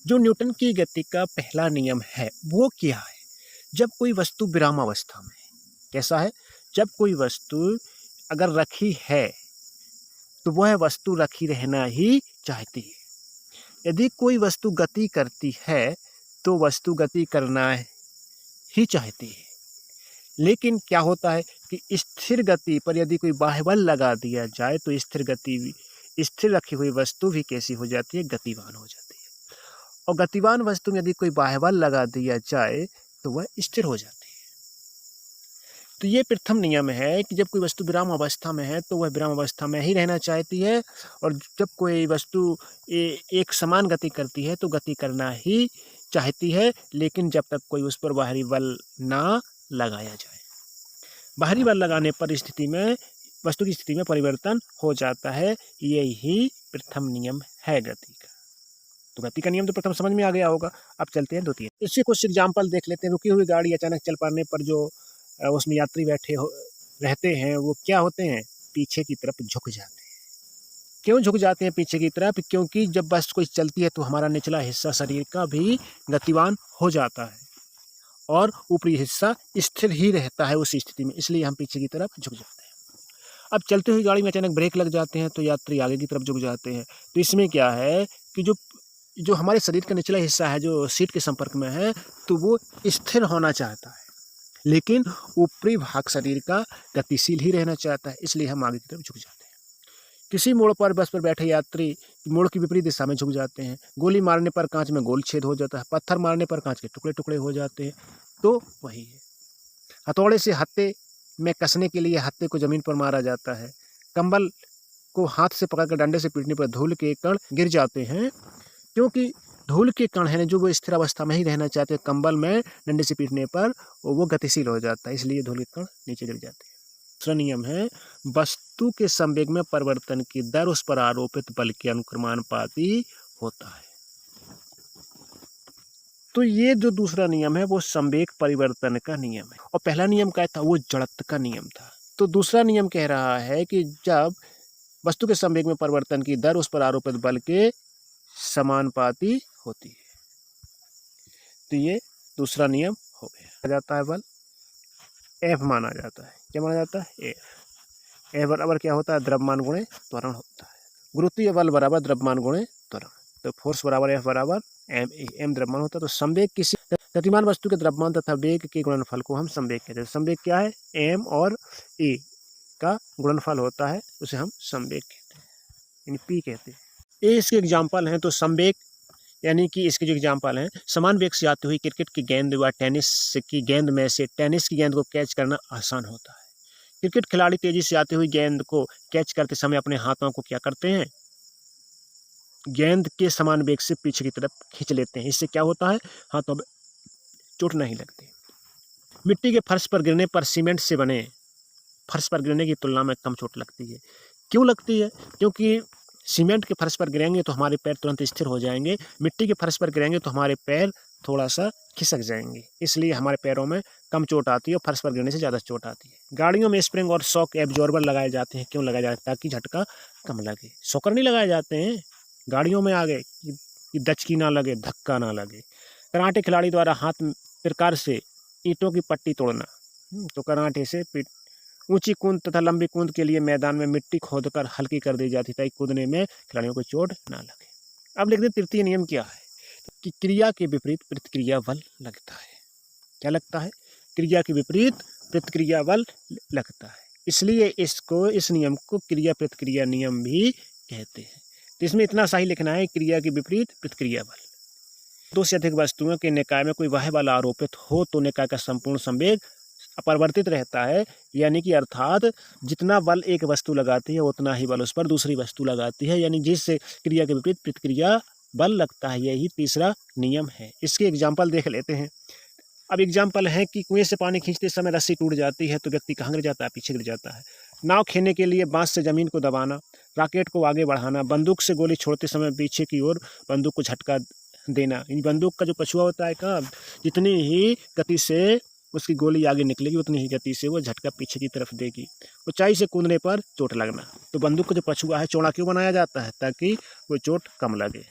जो न्यूटन की गति का पहला नियम है वो क्या है? जब कोई वस्तु विरामावस्था में है, कैसा है? जब कोई वस्तु अगर रखी है तो वह वस्तु रखी रहना ही चाहती है। यदि कोई वस्तु गति करती है तो वस्तु गति करना ही चाहती है। लेकिन क्या होता है कि स्थिर गति पर यदि कोई बाह्य बल लगा दिया जाए तो स्थिर रखी हुई वस्तु भी कैसी हो जाती है? गतिवान हो जाती है। और गतिवान वस्तु में यदि कोई बाह्य बल लगा दिया जाए तो वह स्थिर हो जाती है। तो ये प्रथम नियम है कि जब कोई वस्तु विराम अवस्था में है तो वह विराम अवस्था में ही रहना चाहती है, और जब कोई वस्तु एक समान गति करती है तो गति करना ही चाहती है, लेकिन जब तक कोई उस पर बाहरी बल ना लगाया जाए। बाहरी बल लगाने पर स्थिति में वस्तु की स्थिति में परिवर्तन हो जाता है। यही प्रथम नियम है गति का। तो गति का नियम तो प्रथम समझ में आ गया होगा। अब चलते हैं द्वितीय। इससे कुछ एग्जाम्पल देख लेते हैं। रुकी हुई गाड़ी अचानक चल पाने पर जो उसमें यात्री रहते हैं वो क्या होते हैं? पीछे की तरफ झुक जाते हैं। क्यों झुक जाते हैं पीछे की तरफ? क्योंकि जब बस कोई चलती है तो हमारा निचला हिस्सा शरीर का भी गतिवान हो जाता है और ऊपरी हिस्सा स्थिर ही रहता है उस स्थिति में, इसलिए हम पीछे की तरफ झुक जाते हैं। अब चलती हुई गाड़ी में अचानक ब्रेक लग जाते हैं तो यात्री आगे की तरफ झुक जाते हैं। तो इसमें क्या है कि जो हमारे शरीर का निचला हिस्सा है जो सीट के संपर्क में है तो वो स्थिर होना चाहता है, लेकिन ऊपरी भाग शरीर का गतिशील ही रहना चाहता है, इसलिए हम आगे की तरफ झुक जाते हैं। किसी मोड़ पर बस पर बैठे यात्री मोड़ की विपरीत दिशा में झुक जाते हैं। गोली मारने पर कांच में गोल छेद हो जाता है, पत्थर मारने पर कांच के टुकड़े टुकड़े हो जाते हैं। तो वही है। हथौड़े से हत्थे में कसने के लिए हत्थे को जमीन पर मारा जाता है। कंबल को हाथ से पकड़कर डंडे से पीटने पर धूल के कण गिर जाते हैं, क्योंकि धूल के कण है जो वो स्थिर अवस्था में ही रहना चाहते हैं। कंबल में डंडे से पीटने पर वो गतिशील हो जाता है, इसलिए धूल के कण नीचे गिर जाते हैं। दूसरा नियम है वस्तु के संवेग में परिवर्तन की दर उस पर आरोपित बल के अनुक्रमानुपाती होता है। तो ये जो दूसरा नियम है वो संवेग परिवर्तन का नियम है, और पहला नियम क्या था? वो जड़त्व का नियम था। तो दूसरा नियम कह रहा है कि जब वस्तु के संवेग में परिवर्तन की दर उस पर आरोपित बल के समानुपाती होती है। तो ये दूसरा नियम हो गया। जाता है बल F माना जाता है। क्या माना जाता है? F बराबर क्या होता है? द्रव्यमान गुणे त्वरण होता है। गुरुत्वीय बल बराबर द्रव्यमान गुणे त्वरण। तो फोर्स बराबर F बराबर m द्रव्यमान होता है। तो संवेग किसी गतिमान वस्तु के द्रव्यमान तथा वेग के गुणनफल को हम संवेग कहते हैं। संवेग क्या है? m और a का गुणनफल होता है, उसे हम संवेग कहते हैं, यानी p कहते हैं। ये इसके एग्जाम्पल हैं। तो संवेग यानी कि इसके जो एग्जाम्पल हैं, समान वेग से आती हुई क्रिकेट की गेंद व टेनिस की गेंद में से टेनिस की गेंद को कैच करना आसान होता है। क्रिकेट खिलाड़ी तेजी से आती हुई गेंद को कैच करते समय अपने हाथों को क्या करते हैं? गेंद के समान वेग से पीछे की तरफ खींच लेते हैं। इससे क्या होता है? हाथों में चोट नहीं लगती। मिट्टी के फर्श पर गिरने पर सीमेंट से बने फर्श पर गिरने की तुलना में कम चोट लगती है। क्यों लगती है? क्योंकि सीमेंट के फर्श पर गिरेंगे तो हमारे पैर तुरंत स्थिर हो जाएंगे, मिट्टी के फर्श पर गिरेंगे तो हमारे पैर थोड़ा सा खिसक जाएंगे, इसलिए हमारे पैरों में कम चोट आती है और फर्श पर गिरने से ज़्यादा चोट आती है। गाड़ियों में स्प्रिंग और शॉक एब्जॉर्बर लगाए जाते हैं। क्यों लगाए जाते हैं? ताकि झटका कम लगे। शॉकर नहीं लगाए जाते हैं गाड़ियों में आगे कि दचकी ना लगे, धक्का ना लगे। कराटे खिलाड़ी द्वारा हाथ प्रकार से ईंटों की पट्टी तोड़ना। तो कराटे से ऊंची कूद तथा लंबी कूद के लिए मैदान में मिट्टी खोदकर हल्की कर दी जाती है ताकि कूदने में खिलाड़ियों को चोट ना लगे। अब देखते हैं तृतीय नियम क्या है कि क्रिया के विपरीत प्रतिक्रिया बल लगता है। क्या लगता है? क्रिया के विपरीत प्रतिक्रिया बल लगता है, इसलिए इस नियम को क्रिया प्रतिक्रिया नियम भी कहते हैं। तो इसमें इतना सा ही लिखना है, क्रिया के विपरीत प्रतिक्रिया बल। दो से अधिक वस्तुओं के निकाय में कोई बाह्य बल आरोपित हो तो निकाय का संपूर्ण संवेग अपरिवर्तित रहता है, यानी कि अर्थात जितना बल एक वस्तु लगाती है उतना ही बल उस पर दूसरी वस्तु लगाती है, यानी जिससे क्रिया के विपरीत प्रतिक्रिया बल लगता है। यही तीसरा नियम है। इसके एग्जाम्पल देख लेते हैं। अब एग्जाम्पल है कि कुएं से पानी खींचते समय रस्सी टूट जाती है तो व्यक्ति कहाँ गिर जाता है? पीछे गिर जाता है। नाव खेलने के लिए बांस से जमीन को दबाना, रॉकेट को आगे बढ़ाना, बंदूक से गोली छोड़ते समय पीछे की ओर बंदूक को झटका देना। इन बंदूक का जो पछुआ होता है का जितनी ही गति से उसकी गोली आगे निकलेगी उतनी ही गति से वो झटका पीछे की तरफ देगी। ऊंचाई से कूदने पर चोट लगना। तो बंदूक का जो पछुआ है चौड़ा क्यों बनाया जाता है? ताकि वो चोट कम लगे।